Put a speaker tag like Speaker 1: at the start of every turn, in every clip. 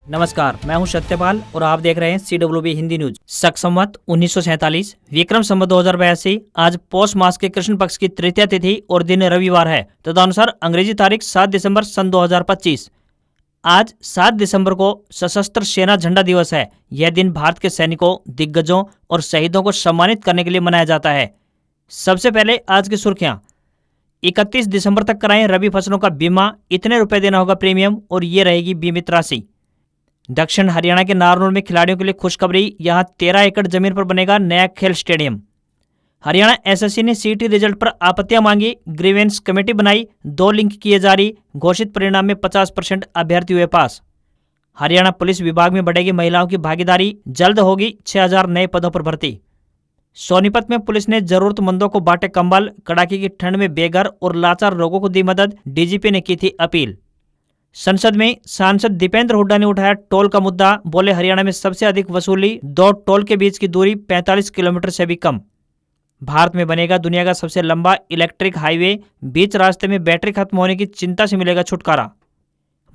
Speaker 1: नमस्कार, मैं हूं सत्यपाल और आप देख रहे हैं CWB हिंदी न्यूज। शक संवत 1947, विक्रम संवत 2082। आज पौष मास के कृष्ण पक्ष की तृतीया तिथि और दिन रविवार है। तदनुसार अंग्रेजी तारीख 7 दिसंबर सन 2025। आज 7 दिसंबर को सशस्त्र सेना झंडा दिवस है। यह दिन भारत के सैनिकों, दिग्गजों और शहीदों को सम्मानित करने के लिए मनाया जाता है। सबसे पहले आज की सुर्खियां। 31 दिसंबर तक कराएं रबी फसलों का बीमा, इतने रुपए देना होगा प्रीमियम और ये रहेगी बीमित राशि। दक्षिण हरियाणा के नारनौल में खिलाड़ियों के लिए खुशखबरी, यहां 13 एकड़ जमीन पर बनेगा नया खेल स्टेडियम। हरियाणा एसएससी ने सीटी रिजल्ट पर आपत्तियां मांगी, ग्रीवेंस कमेटी बनाई, 2 लिंक किए जारी, घोषित परिणाम में 50% अभ्यर्थी हुए पास। हरियाणा पुलिस विभाग में बढ़ेगी महिलाओं की भागीदारी, जल्द होगी 6000 नए पदों पर भर्ती। सोनीपत में पुलिस ने जरूरतमंदों को बांटे कंबल, कड़ाके की ठंड में बेघर और लाचार लोगों को दी मदद, डीजीपी ने की थी अपील। संसद में सांसद दीपेंद्र हुड्डा ने उठाया टोल का मुद्दा, बोले हरियाणा में सबसे अधिक वसूली, 2 टोल के बीच की दूरी 45 किलोमीटर से भी कम। भारत में बनेगा दुनिया का सबसे लंबा इलेक्ट्रिक हाईवे, बीच रास्ते में बैटरी खत्म होने की चिंता से मिलेगा छुटकारा।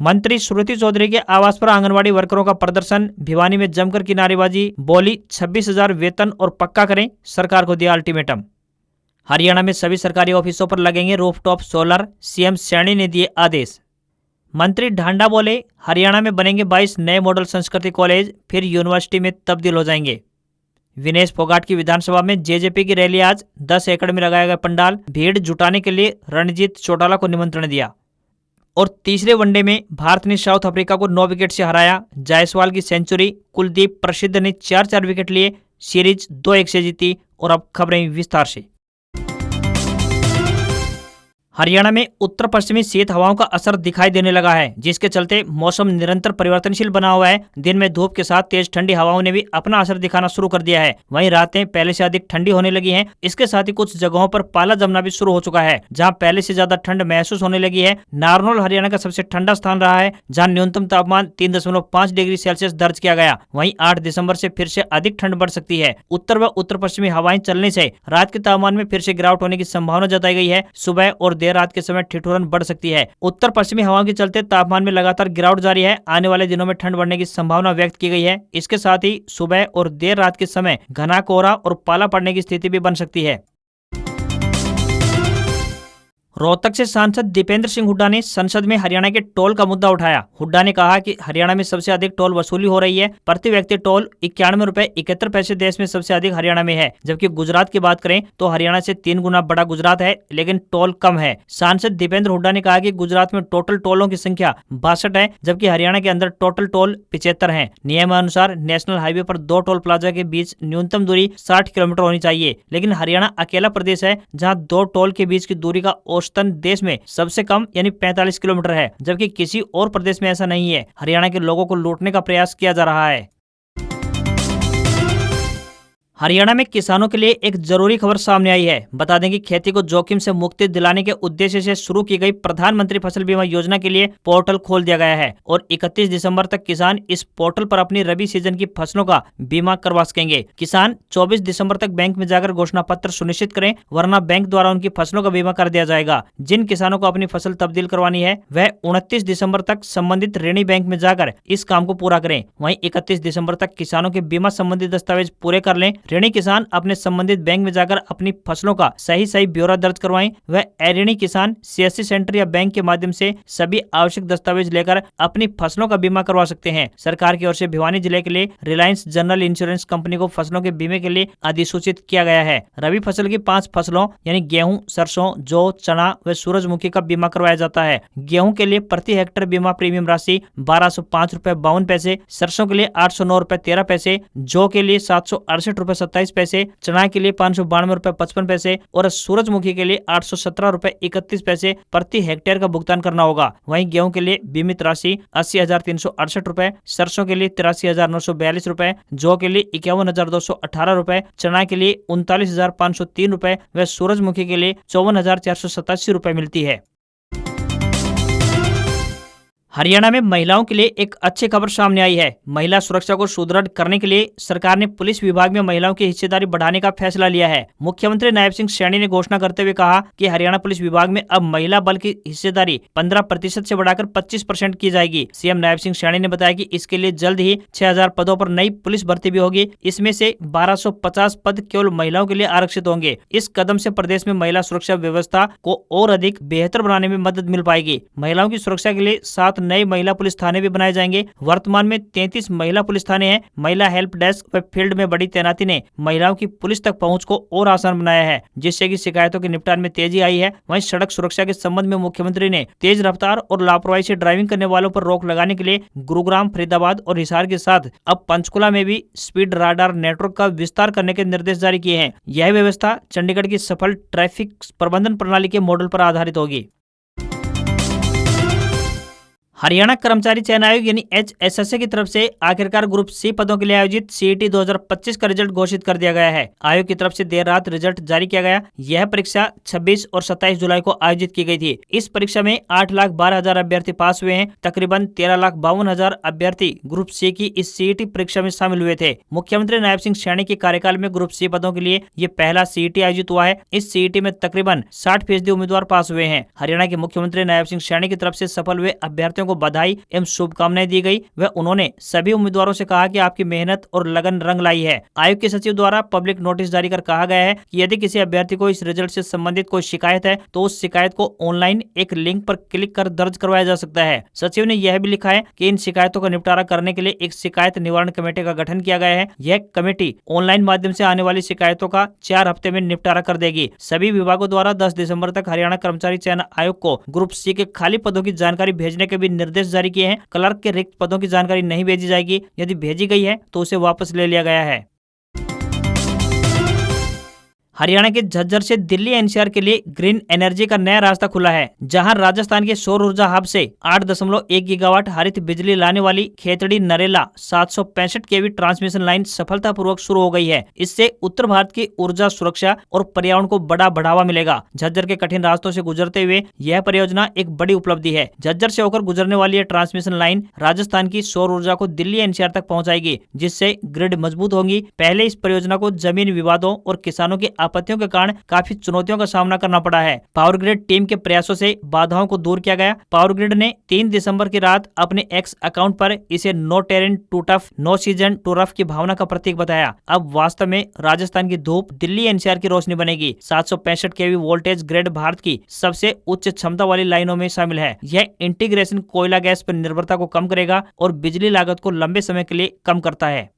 Speaker 1: मंत्री श्रुति चौधरी के आवास पर आंगनवाड़ी वर्करों का प्रदर्शन, भिवानी में जमकर की नारेबाजी, बोली 26,000 वेतन और पक्का करें, सरकार को दिया अल्टीमेटम। हरियाणा में सभी सरकारी ऑफिसों पर लगेंगे रूफटॉप सोलर, सीएम सैनी ने दिए आदेश। मंत्री ढांडा बोले हरियाणा में बनेंगे 22 नए मॉडल संस्कृति कॉलेज, फिर यूनिवर्सिटी में तब्दील हो जाएंगे। विनेश फोगाट की विधानसभा में जेजेपी की रैली आज, 10 एकड़ में लगाया गया पंडाल, भीड़ जुटाने के लिए रणजीत चौटाला को निमंत्रण दिया। और तीसरे वनडे में भारत ने साउथ अफ्रीका को 9 विकेट से हराया, जायसवाल की सेंचुरी, कुलदीप प्रसिद्ध ने 4-4 विकेट लिए, सीरीज 2-1 से जीती। और अब खबरें विस्तार से। हरियाणा में उत्तर पश्चिमी शीत हवाओं का असर दिखाई देने लगा है, जिसके चलते मौसम निरंतर परिवर्तनशील बना हुआ है। दिन में धूप के साथ तेज ठंडी हवाओं ने भी अपना असर दिखाना शुरू कर दिया है। वहीं रातें पहले से अधिक ठंडी होने लगी हैं। इसके साथ ही कुछ जगहों पर पाला जमना भी शुरू हो चुका है, जहां पहले से ज्यादा ठंड महसूस होने लगी है। नारनौल हरियाणा का सबसे ठंडा स्थान रहा है, जहाँ न्यूनतम तापमान 3.5 डिग्री सेल्सियस दर्ज किया गया। वहीं 8 दिसंबर से फिर से अधिक ठंड बढ़ सकती है। उत्तर व उत्तर पश्चिमी हवाएं चलने से रात के तापमान में फिर से गिरावट होने की संभावना जताई गई है। सुबह और देर रात के समय ठिठुरन बढ़ सकती है। उत्तर पश्चिमी हवाओं के चलते तापमान में लगातार गिरावट जारी है। आने वाले दिनों में ठंड बढ़ने की संभावना व्यक्त की गई है। इसके साथ ही सुबह और देर रात के समय घना कोहरा और पाला पड़ने की स्थिति भी बन सकती है। रोहतक से सांसद दीपेंद्र सिंह हुड्डा ने संसद में हरियाणा के टोल का मुद्दा उठाया। हुड्डा ने कहा कि हरियाणा में सबसे अधिक टोल वसूली हो रही है। प्रति व्यक्ति टोल 91 रुपए 71 पैसे देश में सबसे अधिक हरियाणा में है। जबकि गुजरात की बात करें तो हरियाणा से 3 गुना बड़ा गुजरात है, लेकिन टोल कम है। सांसद दीपेंद्र हुड्डा ने कहा कि गुजरात में टोटल टोलों की संख्या 62 है, जबकि हरियाणा के अंदर टोटल टोल 75 है। नियमानुसार नेशनल हाईवे पर 2 टोल प्लाजा के बीच न्यूनतम दूरी 60 किलोमीटर होनी चाहिए, लेकिन हरियाणा अकेला प्रदेश है जहाँ 2 टोल के बीच की दूरी का औसतन देश में सबसे कम यानी 45 किलोमीटर है, जबकि किसी और प्रदेश में ऐसा नहीं है। हरियाणा के लोगों को लूटने का प्रयास किया जा रहा है। हरियाणा में किसानों के लिए एक जरूरी खबर सामने आई है। बता दें कि खेती को जोखिम से मुक्ति दिलाने के उद्देश्य से शुरू की गई प्रधानमंत्री फसल बीमा योजना के लिए पोर्टल खोल दिया गया है और 31 दिसंबर तक किसान इस पोर्टल पर अपनी रबी सीजन की फसलों का बीमा करवा सकेंगे। किसान 24 दिसंबर तक बैंक में जाकर घोषणा पत्र सुनिश्चित करें, वरना बैंक द्वारा उनकी फसलों का बीमा कर दिया जाएगा। जिन किसानों को अपनी फसल तब्दील करवानी है वह 29 दिसंबर तक संबंधित ऋणी बैंक में जाकर इस काम को पूरा करें। वहीं 31 दिसंबर तक किसानों के बीमा संबंधी दस्तावेज पूरे कर लें। ऋणी किसान अपने संबंधित बैंक में जाकर अपनी फसलों का सही ब्यौरा दर्ज करवाएं। वह अऋणी किसान सीएससी सेंटर या बैंक के माध्यम से सभी आवश्यक दस्तावेज लेकर अपनी फसलों का बीमा करवा सकते हैं। सरकार की ओर से भिवानी जिले के लिए रिलायंस जनरल इंश्योरेंस कंपनी को फसलों के बीमे के लिए अधिसूचित किया गया है। रबी फसल की 5 फसलों यानी गेहूं, सरसों, जौ, चना व सूरजमुखी का बीमा करवाया जाता है। गेहूं के लिए प्रति हेक्टेयर बीमा प्रीमियम राशि 1205 रुपए 52 पैसे, सरसों के लिए 809 रुपए 13 पैसे, जौ के लिए 768 रुपए 27 पैसे, चना के लिए 592 रुपए 55 पैसे और सूरजमुखी के लिए 817 रुपए 31 पैसे प्रति हेक्टेयर का भुगतान करना होगा। वहीं गेहूं के लिए बीमित राशि 80,368 रुपए, सरसों के लिए 83,942 रुपए, जौ के लिए 51,218 रुपए, चना के लिए 39,503 रुपए व सूरजमुखी के लिए 54,487 रुपए मिलती है। हरियाणा में महिलाओं के लिए एक अच्छी खबर सामने आई है। महिला सुरक्षा को सुदृढ़ करने के लिए सरकार ने पुलिस विभाग में महिलाओं की हिस्सेदारी बढ़ाने का फैसला लिया है। मुख्यमंत्री नायब सिंह सैनी ने घोषणा करते हुए कहा कि हरियाणा पुलिस विभाग में अब महिला बल की हिस्सेदारी 15% से बढ़ाकर 25% की जाएगी। सीएम नायब सिंह सैनी ने बताया कि इसके लिए जल्द ही 6000 पदों पर नई पुलिस भर्ती भी होगी। इसमें से 1250 पद केवल महिलाओं के लिए आरक्षित होंगे। इस कदम से प्रदेश में महिला सुरक्षा व्यवस्था को और अधिक बेहतर बनाने में मदद मिल पाएगी। महिलाओं की सुरक्षा के लिए 7 नए महिला पुलिस थाने भी बनाए जाएंगे। वर्तमान में 33 महिला पुलिस थाने हैं। महिला हेल्प डेस्क व फील्ड में बड़ी तैनाती ने महिलाओं की पुलिस तक पहुंच को और आसान बनाया है, जिससे कि शिकायतों के निपटान में तेजी आई है। वहीं सड़क सुरक्षा के संबंध में मुख्यमंत्री ने तेज रफ्तार और लापरवाही से ड्राइविंग करने वालों पर रोक लगाने के लिए गुरुग्राम, फरीदाबाद और हिसार के साथ अब पंचकुला में भी स्पीड राडार नेटवर्क का विस्तार करने के निर्देश जारी किए हैं। यह व्यवस्था चंडीगढ़ की सफल ट्रैफिक प्रबंधन प्रणाली के मॉडल पर आधारित होगी। हरियाणा कर्मचारी चयन आयोग यानी HSSA की तरफ से आखिरकार ग्रुप सी पदों के लिए आयोजित CET 2025 का रिजल्ट घोषित कर दिया गया है। आयोग की तरफ से देर रात रिजल्ट जारी किया गया। यह परीक्षा 26 और 27 जुलाई को आयोजित की गई थी। इस परीक्षा में 8,12,000 अभ्यर्थी पास हुए हैं। तकरीबन 13,52,000 अभ्यर्थी ग्रुप सी की इस CET परीक्षा में शामिल हुए थे। मुख्यमंत्री नायब सिंह सैनी के कार्यकाल में ग्रुप सी पदों के लिए ये पहला CET आयोजित हुआ है। इस CET में तकरीबन 60% उम्मीदवार पास हुए हैं। हरियाणा के मुख्यमंत्री नायब सिंह सैनी की तरफ से सफल हुए अभ्यर्थियों बधाई एवं शुभकामनाएं दी गई। वह उन्होंने सभी उम्मीदवारों से कहा कि आपकी मेहनत और लगन रंग लाई है। आयोग के सचिव द्वारा पब्लिक नोटिस जारी कर कहा गया है कि यदि किसी अभ्यर्थी को इस रिजल्ट से संबंधित कोई शिकायत है तो उस शिकायत को ऑनलाइन एक लिंक पर क्लिक कर दर्ज करवाया जा सकता है। सचिव ने यह भी लिखा है कि इन शिकायतों का निपटारा करने के लिए एक शिकायत निवारण कमेटी का गठन किया गया है। यह कमेटी ऑनलाइन माध्यम से आने वाली शिकायतों का 4 हफ्ते में निपटारा कर देगी। सभी विभागों द्वारा 10 दिसंबर तक हरियाणा कर्मचारी चयन आयोग को ग्रुप सी के खाली पदों की जानकारी भेजने के भी निर्देश जारी किए हैं। क्लर्क के रिक्त पदों की जानकारी नहीं भेजी जाएगी। यदि भेजी गई है तो उसे वापस ले लिया गया है। हरियाणा के झज्जर से दिल्ली NCR के लिए ग्रीन एनर्जी का नया रास्ता खुला है, जहां राजस्थान के सौर ऊर्जा हब से 8.1 गीगावाट हरित बिजली लाने वाली Khetri Narela 765 kV transmission line सफलतापूर्वक शुरू हो गई है। इससे उत्तर भारत की ऊर्जा सुरक्षा और पर्यावरण को बड़ा बढ़ावा मिलेगा। झज्जर के कठिन रास्तों से गुजरते हुए यह परियोजना एक बड़ी उपलब्धि है। झज्जर से होकर गुजरने वाली यह ट्रांसमिशन लाइन राजस्थान की सौर ऊर्जा को दिल्ली NCR तक पहुँचाएगी, जिससे ग्रिड मजबूत होगी। पहले इस परियोजना को जमीन विवादों और किसानों की आपत्तियों के कारण काफी चुनौतियों का सामना करना पड़ा है। पावर ग्रिड टीम के प्रयासों से बाधाओं को दूर किया गया। पावर ग्रिड ने 3 दिसंबर की रात अपने X अकाउंट पर इसे no terrain too tough, no season too rough की भावना का प्रतीक बताया। अब वास्तव में राजस्थान की धूप दिल्ली NCR की रोशनी बनेगी। 765 kV वोल्टेज ग्रिड भारत की सबसे उच्च क्षमता वाली लाइनों में शामिल है। यह इंटीग्रेशन कोयला गैस पर निर्भरता को कम करेगा और बिजली लागत को लंबे समय के लिए कम करता है।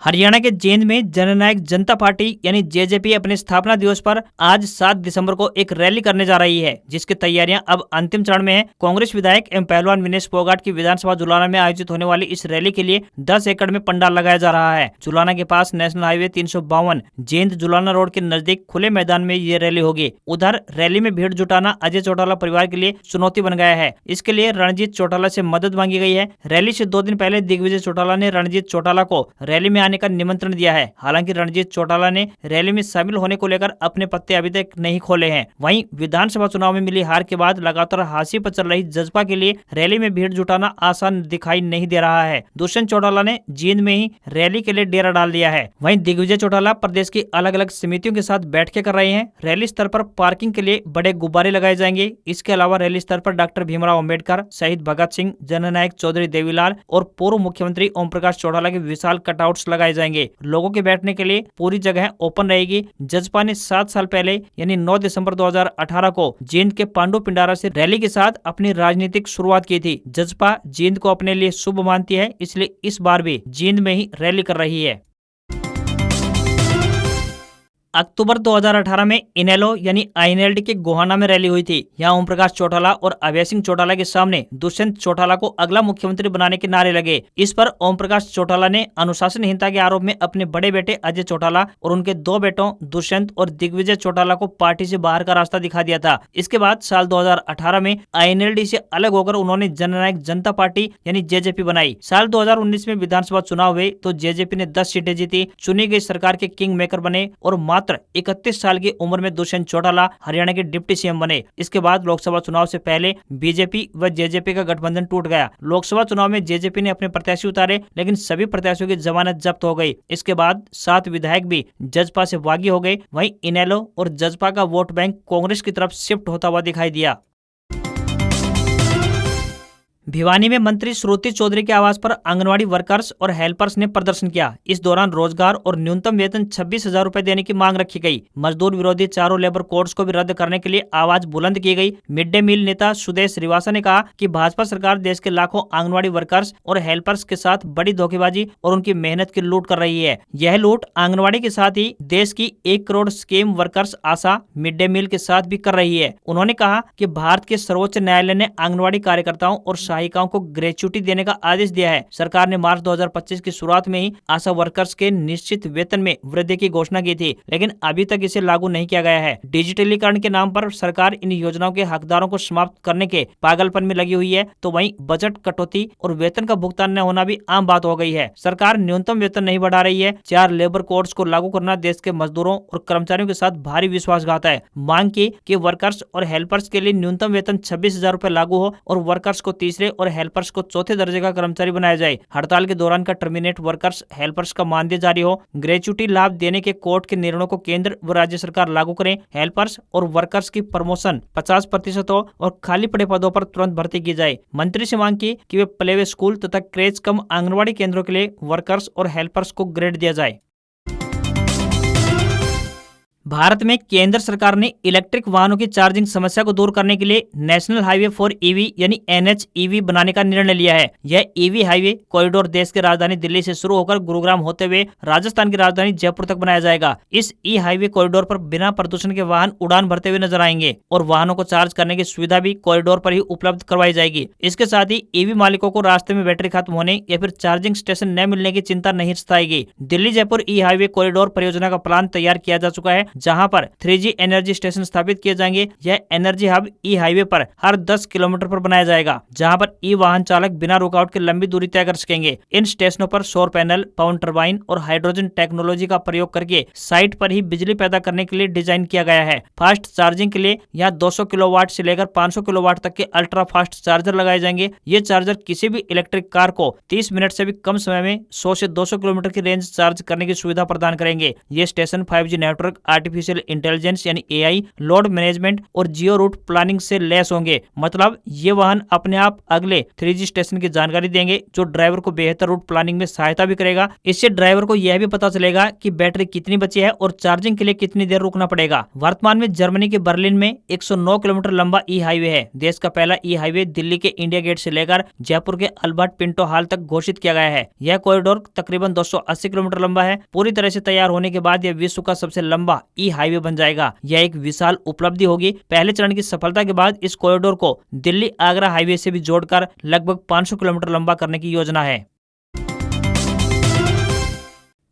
Speaker 1: हरियाणा के जींद में जननायक जनता पार्टी यानी JJP अपने स्थापना दिवस पर आज 7 दिसंबर को एक रैली करने जा रही है, जिसकी तैयारियां अब अंतिम चरण में है। कांग्रेस विधायक एवं पहलवान विनेश फोगाट की विधानसभा जुलाना में आयोजित होने वाली इस रैली के लिए 10 एकड़ में पंडाल लगाया जा रहा है। जुलाना के पास national highway 352 Jind Julana road के नजदीक खुले मैदान में ये रैली होगी। उधर रैली में भीड़ जुटाना अजय चौटाला परिवार के लिए चुनौती बन गया है। इसके लिए रणजीत चौटाला से मदद मांगी गई है। रैली से 2 दिन पहले दिग्विजय चौटाला ने रणजीत चौटाला को रैली में का निमंत्रण दिया है। हालांकि रणजीत चौटाला ने रैली में शामिल होने को लेकर अपने पत्ते अभी तक नहीं खोले हैं। वहीं विधानसभा चुनाव में मिली हार के बाद लगातार हाशिए पर चल रही जजपा के लिए रैली में भीड़ जुटाना आसान दिखाई नहीं दे रहा है। दुष्यंत चौटाला ने जींद में ही रैली के लिए डेरा डाल दिया है। वहीं दिग्विजय चौटाला प्रदेश की अलग अलग समितियों के साथ बैठकें कर रहे हैं। रैली स्तर पर पार्किंग के लिए बड़े गुब्बारे लगाए जाएंगे। इसके अलावा रैली स्तर पर डॉक्टर भीमराव अम्बेडकर, शहीद भगत सिंह, जननायक चौधरी देवीलाल और पूर्व मुख्यमंत्री ओम प्रकाश चौटाला के विशाल कटआउट्स लगाए जाएंगे। लोगों के बैठने के लिए पूरी जगह ओपन रहेगी। जजपा ने 7 साल पहले यानी 9 दिसंबर 2018 को जींद के पांडु पिंडारा से रैली के साथ अपनी राजनीतिक शुरुआत की थी। जजपा जींद को अपने लिए शुभ मानती है, इसलिए इस बार भी जींद में ही रैली कर रही है। अक्टूबर 2018 में इनेलो यानी INLD के गोहाना में रैली हुई थी। यहाँ ओम प्रकाश चौटाला और अभय सिंह चौटाला के सामने दुष्यंत चौटाला को अगला मुख्यमंत्री बनाने के नारे लगे। इस पर ओम प्रकाश चौटाला ने अनुशासनहीनता के आरोप में अपने बड़े बेटे अजय चौटाला और उनके 2 बेटों दुष्यंत और दिग्विजय चौटाला को पार्टी से बाहर का रास्ता दिखा दिया था। इसके बाद साल 2018 में INLD से अलग होकर उन्होंने जननायक जनता पार्टी यानी JJP बनाई। साल 2019 में विधानसभा चुनाव हुए तो JJP ने 10 सीटें जीती, चुनी गई सरकार के किंग मेकर बने और मात्र 31 साल की उम्र में दुष्यंत चौटाला हरियाणा के डिप्टी सीएम बने। इसके बाद लोकसभा चुनाव से पहले बीजेपी व जेजेपी का गठबंधन टूट गया। लोकसभा चुनाव में जेजेपी ने अपने प्रत्याशी उतारे, लेकिन सभी प्रत्याशियों की जमानत जब्त हो गई। इसके बाद 7 विधायक भी जजपा से बागी हो गए। वहीं इनेलो और जजपा का वोट बैंक कांग्रेस की तरफ शिफ्ट होता हुआ दिखाई दिया। भिवानी में मंत्री श्रुति चौधरी के आवास पर आंगनवाड़ी वर्कर्स और हेल्पर्स ने प्रदर्शन किया। इस दौरान रोजगार और न्यूनतम वेतन 26,000 रुपए देने की मांग रखी गई। मजदूर विरोधी चारों लेबर कोड्स को भी रद्द करने के लिए आवाज बुलंद की गई। मिड डे मील नेता सुदेश श्रीवास्तव ने कहा कि भाजपा सरकार देश के लाखों आंगनवाड़ी वर्कर्स और हेल्पर्स के साथ बड़ी धोखेबाजी और उनकी मेहनत की लूट कर रही है। यह लूट आंगनवाड़ी के साथ ही देश की 1 करोड़ स्कीम वर्कर्स आशा मिड डे मील के साथ भी कर रही है। उन्होंने कहा कि भारत के सर्वोच्च न्यायालय ने आंगनवाड़ी कार्यकर्ताओं और सहायिकाओं को ग्रेच्युटी देने का आदेश दिया है। सरकार ने मार्च 2025 की शुरुआत में ही आशा वर्कर्स के निश्चित वेतन में वृद्धि की घोषणा की थी, लेकिन अभी तक इसे लागू नहीं किया गया है। डिजिटलीकरण के नाम पर सरकार इन योजनाओं के हकदारों को समाप्त करने के पागलपन में लगी हुई है, तो वहीं बजट कटौती और वेतन का भुगतान न होना भी आम बात हो गई है। सरकार न्यूनतम वेतन नहीं बढ़ा रही है। 4 लेबर कोड्स को लागू करना देश के मजदूरों और कर्मचारियों के साथ भारी विश्वासघात है। मांग की कि वर्कर्स और हेल्पर्स के लिए न्यूनतम वेतन 26,000 रुपए लागू हो और वर्कर्स को तीसरे और हेल्पर्स को चौथे दर्जे का कर्मचारी बनाया जाए। हड़ताल के दौरान का टर्मिनेट वर्कर्स हेल्पर्स का मानदेय जारी हो। ग्रेच्युटी लाभ देने के कोर्ट के निर्णयों को केंद्र व राज्य सरकार लागू करें। हेल्पर्स और वर्कर्स की प्रमोशन 50% हो और खाली पड़े पदों पर तुरंत भर्ती की जाए। मंत्री से मांग की कि वे प्ले वे स्कूल तथा क्रेच कम आंगनवाड़ी केंद्रों के लिए वर्कर्स और हेल्पर्स को ग्रेड दिया जाए। भारत में केंद्र सरकार ने इलेक्ट्रिक वाहनों की चार्जिंग समस्या को दूर करने के लिए नेशनल हाईवे फॉर ईवी यानी NHEV बनाने का निर्णय लिया है। यह ईवी हाईवे कॉरिडोर देश की राजधानी दिल्ली से शुरू होकर गुरुग्राम होते हुए राजस्थान की राजधानी जयपुर तक बनाया जाएगा। इस ई हाईवे कॉरिडोर पर बिना प्रदूषण के वाहन उड़ान भरते हुए नजर आएंगे और वाहनों को चार्ज करने की सुविधा भी कॉरिडोर पर ही उपलब्ध करवाई जाएगी। इसके साथ ही ईवी मालिकों को रास्ते में बैटरी खत्म होने या फिर चार्जिंग स्टेशन न मिलने की चिंता नहीं सताएगी। दिल्ली जयपुर ई हाईवे कॉरिडोर परियोजना का प्लान तैयार किया जा चुका है, जहां पर 3G एनर्जी स्टेशन स्थापित किए जाएंगे। यह एनर्जी हब ई हाईवे पर हर 10 किलोमीटर पर बनाया जाएगा, जहां पर ई वाहन चालक बिना रुकावट के लंबी दूरी तय कर सकेंगे। इन स्टेशनों पर सौर पैनल, पवन टरबाइन और हाइड्रोजन टेक्नोलॉजी का प्रयोग करके साइट पर ही बिजली पैदा करने के लिए डिजाइन किया गया है। फास्ट चार्जिंग के लिए यहाँ 200 किलोवाट से लेकर 500 किलोवाट तक के अल्ट्रा फास्ट चार्जर लगाए जाएंगे। ये चार्जर किसी भी इलेक्ट्रिक कार को 30 मिनट से भी कम समय में 100 से 200 किलोमीटर की रेंज चार्ज करने की सुविधा प्रदान करेंगे। ये station 5G network, artificial intelligence यानी AI, लोड मैनेजमेंट और जियो रूट प्लानिंग से लैस होंगे। मतलब ये वाहन अपने आप अगले 3G स्टेशन की जानकारी देंगे, जो ड्राइवर को बेहतर रूट प्लानिंग में सहायता भी करेगा। इससे ड्राइवर को यह भी पता चलेगा कि बैटरी कितनी बची है और चार्जिंग के लिए कितनी देर रुकना पड़ेगा। वर्तमान में जर्मनी के बर्लिन में 109 किलोमीटर लंबा ई हाईवे है। देश का पहला ई हाईवे दिल्ली के इंडिया गेट से लेकर जयपुर के अल्बर्ट पिंटो हॉल तक घोषित किया गया है। यह कॉरिडोर तकरीबन 280 किलोमीटर लंबा है। पूरी तरह से तैयार होने के बाद यह विश्व का सबसे लंबा ई हाईवे बन जाएगा। यह एक विशाल उपलब्धि होगी। पहले चरण की सफलता के बाद इस कॉरिडोर को दिल्ली आगरा हाईवे से भी जोड़कर लगभग 500 किलोमीटर लंबा करने की योजना है।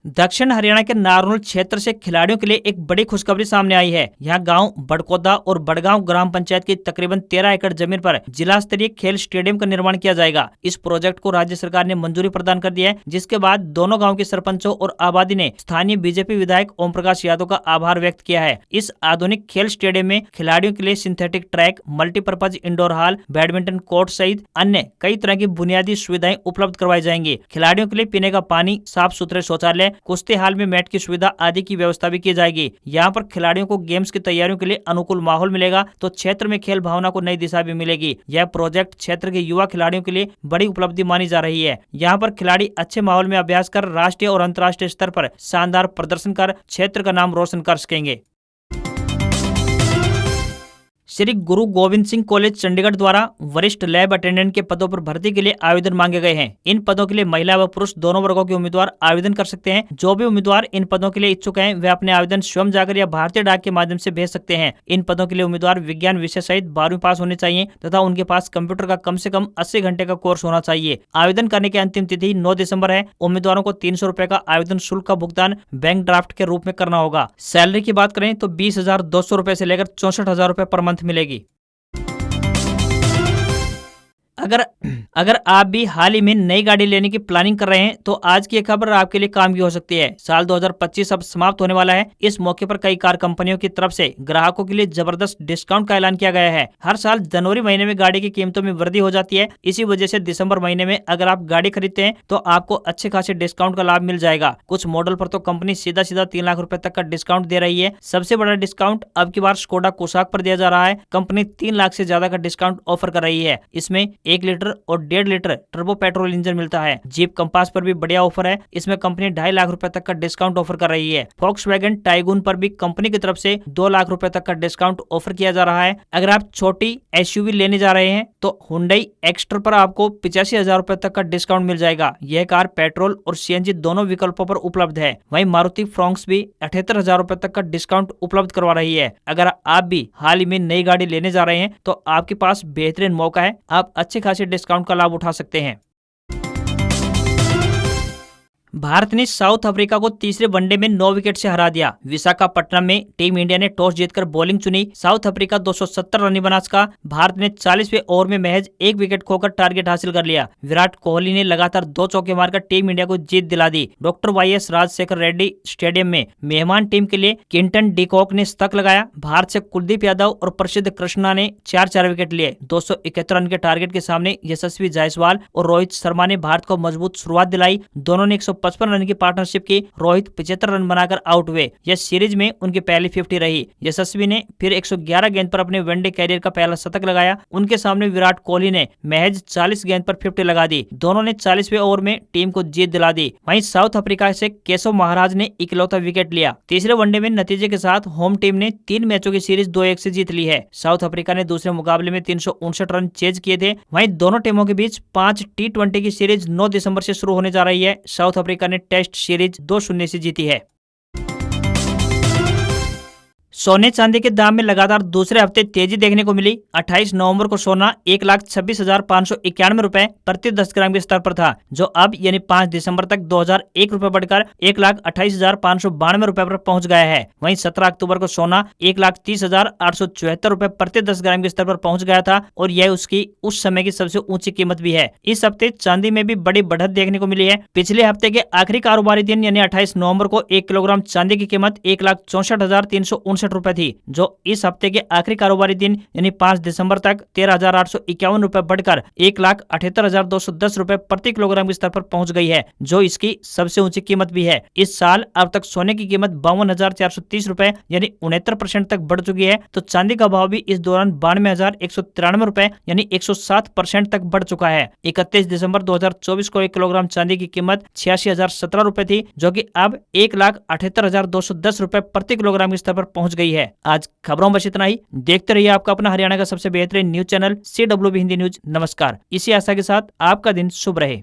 Speaker 1: दक्षिण हरियाणा के नारनौल क्षेत्र से खिलाड़ियों के लिए एक बड़ी खुशखबरी सामने आई है। यहाँ गांव बड़कोदा और बड़गांव ग्राम पंचायत की तकरीबन 13 एकड़ जमीन पर जिला स्तरीय खेल स्टेडियम का निर्माण किया जाएगा। इस प्रोजेक्ट को राज्य सरकार ने मंजूरी प्रदान कर दी है, जिसके बाद दोनों गांव के सरपंचों और आबादी ने स्थानीय बीजेपी विधायक ओम प्रकाश यादव का आभार व्यक्त किया है। इस आधुनिक खेल स्टेडियम में खिलाड़ियों के लिए synthetic track, multipurpose indoor hall, badminton court सहित अन्य कई तरह की बुनियादी सुविधाएं उपलब्ध करवाई जाएंगी। खिलाड़ियों के लिए पीने का पानी, साफ सुथरे शौचालय, कुश्ती हाल में मैट की सुविधा आदि की व्यवस्था भी की जाएगी। यहाँ पर खिलाड़ियों को गेम्स की तैयारियों के लिए अनुकूल माहौल मिलेगा, तो क्षेत्र में खेल भावना को नई दिशा भी मिलेगी। यह प्रोजेक्ट क्षेत्र के युवा खिलाड़ियों के लिए बड़ी उपलब्धि मानी जा रही है। यहाँ पर खिलाड़ी अच्छे माहौल में अभ्यास कर राष्ट्रीय और अंतर्राष्ट्रीय स्तर पर शानदार प्रदर्शन कर क्षेत्र का नाम रोशन कर सकेंगे। श्री गुरु गोविंद सिंह कॉलेज चंडीगढ़ द्वारा वरिष्ठ लैब अटेंडेंट के पदों पर भर्ती के लिए आवेदन मांगे गए हैं। इन पदों के लिए महिला व पुरुष दोनों वर्गों के उम्मीदवार आवेदन कर सकते हैं। जो भी उम्मीदवार इन पदों के लिए इच्छुक हैं, वे अपने आवेदन स्वयं जाकर या भारतीय डाक के माध्यम से भेज सकते हैं। इन पदों के लिए उम्मीदवार विज्ञान विषय सहित 12वीं पास होने चाहिए तथा उनके पास कंप्यूटर का कम से कम 80 घंटे का कोर्स होना चाहिए। आवेदन करने की अंतिम तिथि 9 दिसंबर है। उम्मीदवारों को 300 रुपए का आवेदन शुल्क का भुगतान बैंक ड्राफ्ट के रूप में करना होगा। सैलरी की बात करें तो 20,200 रुपए से लेकर 64,000 रुपए पर मंथ मिलेगी। अगर अगर आप भी हाल ही में नई गाड़ी लेने की प्लानिंग कर रहे हैं तो आज की ये खबर आपके लिए काम की हो सकती है। साल 2025 अब समाप्त होने वाला है। इस मौके पर कई कार कंपनियों की तरफ से ग्राहकों के लिए जबरदस्त डिस्काउंट का ऐलान किया गया है। हर साल जनवरी महीने में गाड़ी की कीमतों में वृद्धि हो जाती है। इसी वजह से दिसंबर महीने में अगर आप गाड़ी खरीदते हैं तो आपको अच्छे खासे डिस्काउंट का लाभ मिल जाएगा। कुछ मॉडल पर तो कंपनी सीधा सीधा 3 लाख रुपए तक का डिस्काउंट दे रही है। सबसे बड़ा डिस्काउंट अब की बार स्कोडा कोसाक पर दिया जा रहा है। कंपनी 3 लाख से ज्यादा का डिस्काउंट ऑफर कर रही है। इसमें 1 लीटर और 1.5 लीटर टर्बो पेट्रोल इंजन मिलता है। जीप कंपास पर भी बढ़िया ऑफर है। इसमें कंपनी 2.5 लाख रुपए तक का डिस्काउंट ऑफर कर रही है। वॉक्सवैगन टाइगून पर भी कंपनी की तरफ से 2 लाख रुपए तक का डिस्काउंट ऑफर किया जा रहा है। अगर आप छोटी एसयूवी लेने जा रहे हैं तो हुंडई एक्स्ट्रा पर आपको 85,000 रुपए तक का डिस्काउंट मिल जाएगा। यह कार पेट्रोल और सीएनजी दोनों विकल्पों पर उपलब्ध है। वहीं मारुति फ्रोंक्स भी 78,000 रुपए तक का डिस्काउंट उपलब्ध करवा रही है। अगर आप भी हाल ही में नई गाड़ी लेने जा रहे हैं तो आपके पास बेहतरीन मौका है। आप अच्छे खासे डिस्काउंट का लाभ उठा सकते हैं। भारत ने साउथ अफ्रीका को तीसरे वनडे में 9 विकेट से हरा दिया। विशाखापट्टनम में टीम इंडिया ने टॉस जीतकर बॉलिंग चुनी। साउथ अफ्रीका 270 रन बना सका। भारत ने 40वें ओवर में महज 1 विकेट खोकर टारगेट हासिल कर लिया। विराट कोहली ने लगातार 2 चौके मारकर टीम इंडिया को जीत दिला दी। Doctor YS Rajashekhar Reddy stadium में मेहमान टीम के लिए किंटन डिकॉक ने शतक लगाया। भारत से कुलदीप यादव और प्रसिद्ध कृष्णा ने 4-4 विकेट लिए। 271 रन के टारगेट के सामने यशस्वी जायसवाल और रोहित शर्मा ने भारत को मजबूत शुरुआत दिलाई। दोनों ने 155 रन की पार्टनरशिप की। रोहित 75 रन बनाकर आउट हुए। यह सीरीज में उनकी पहली 50 रही। यशस्वी ने फिर 111 गेंद पर अपने वनडे कैरियर का पहला शतक लगाया। उनके सामने विराट कोहली ने महज 40 गेंद पर 50 लगा दी। दोनों ने 40वें ओवर में टीम को जीत दिला दी। वहीं साउथ अफ्रीका से केशव महाराज ने इकलौता विकेट लिया। तीसरे वनडे में नतीजे के साथ होम टीम ने 3 मैचों की सीरीज 2-1 से जीत ली है। साउथ अफ्रीका ने दूसरे मुकाबले में 359 रन चेज किए थे। वहीं दोनों टीमों के बीच 5 T20 की सीरीज 9 दिसंबर से शुरू होने जा रही है। साउथ अफ्रीका ने टेस्ट सीरीज 2-0 से जीती है। सोने चांदी के दाम में लगातार दूसरे हफ्ते तेजी देखने को मिली। 28 नवंबर को सोना 1,26,591 रुपए प्रति 10 ग्राम के स्तर पर था, जो अब यानी 5 दिसंबर तक 2,001 रुपए बढ़कर 1,28,592 रुपए पर पहुंच गया है। वहीं 17 अक्टूबर को सोना 1,30,874 रुपए प्रति 10 ग्राम के स्तर पर पहुंच गया था और यह उसकी उस समय की सबसे ऊंची कीमत भी है। इस हफ्ते चांदी में भी बड़ी बढ़त देखने को मिली है। पिछले हफ्ते के आखिरी कारोबारी दिन यानी 28 नवंबर को 1 किलोग्राम चांदी की कीमत 1,64,359 रुपए थी, जो इस हफ्ते के आखिरी कारोबारी दिन यानी 5 दिसंबर तक 13,851 रुपए बढ़कर 1,78,210 रुपए प्रति किलोग्राम के स्तर पर पहुंच गई है, जो इसकी सबसे ऊंची कीमत भी है। इस साल अब तक सोने की कीमत 52,430 रुपए यानी 69% तक बढ़ चुकी है, तो चांदी का भाव भी इस दौरान 92,193 रुपए यानी 107% तक बढ़ चुका है। 31 दिसंबर 2024 को 1 किलोग्राम चांदी की कीमत 86,017 रुपए थी, जो कि अब 1,78,210 रुपए प्रति किलोग्राम के स्तर पर पहुंच गई है। आज खबरों में बस इतना ही। देखते रहिए आपका अपना हरियाणा का सबसे बेहतरीन news channel CWB Hindi news. नमस्कार। इसी आशा के साथ आपका दिन शुभ रहे।